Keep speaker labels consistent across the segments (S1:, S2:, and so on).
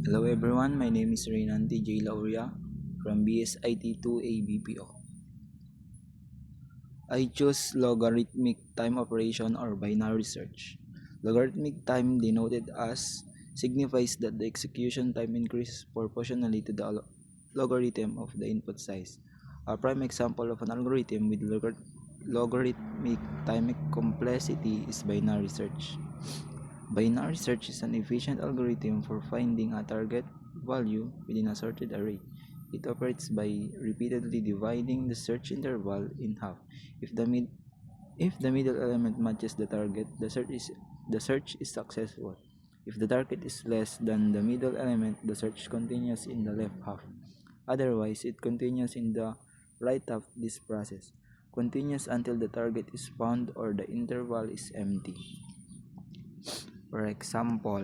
S1: Hello everyone, my name is Reynan J. Lauria from BSIT2A BPO. I choose logarithmic time operation or binary search. Logarithmic time, denoted as, signifies that the execution time increases proportionally to the logarithm of the input size. A prime example of an algorithm with logarithmic time complexity is binary search. Binary search is an efficient algorithm for finding a target value within a sorted array. It operates by repeatedly dividing the search interval in half. If the middle element matches the target, the search is successful. If the target is less than the middle element, the search continues in the left half. Otherwise, it continues in the right half. This process continues until the target is found or the interval is empty. For example,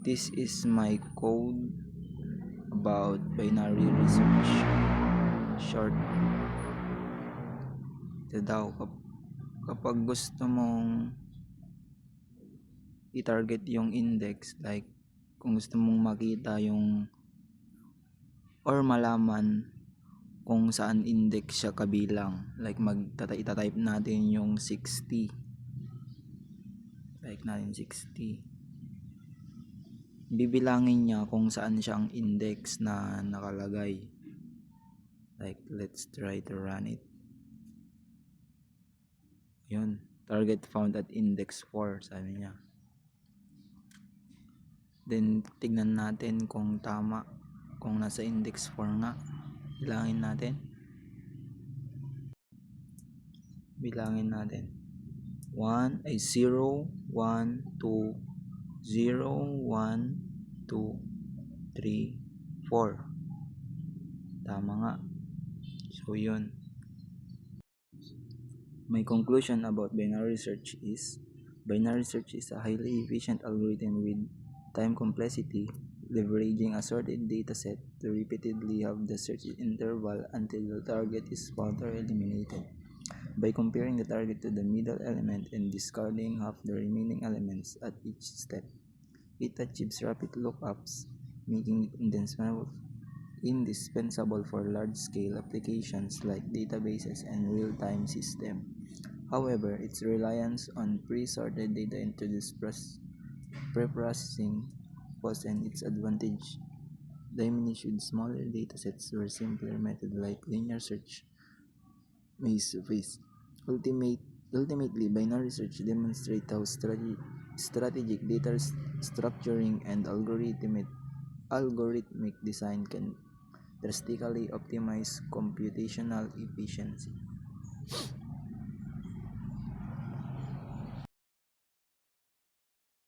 S1: this is my code about binary research. Short. Ito daw, kapag gusto mong i-target yung index, like kung gusto mong makita yung or malaman kung saan index siya kabilang, like itatype natin yung 60, like natin 60, bibilangin niya kung saan siyang index na nakalagay. Like, let's try to run it. Yun, target found at index 4, sabi niya. Then tignan natin kung tama, kung nasa index 4 nga. Bilangin natin 1 ay 0 1 2 0 1 2 3 4. Tama nga. So yun. My conclusion about binary search is a highly efficient algorithm with time complexity, leveraging a sorted dataset to repeatedly have the search interval until the target is found or eliminated. By comparing the target to the middle element and discarding half the remaining elements at each step, it achieves rapid lookups, making it indispensable for large-scale applications like databases and real-time systems. However, its reliance on pre-sorted data introduced preprocessing costs and its advantage diminish with smaller datasets where simpler methods like linear search may suffice. Ultimately, binary search demonstrates how strategic data structuring and algorithmic design can drastically optimize computational efficiency.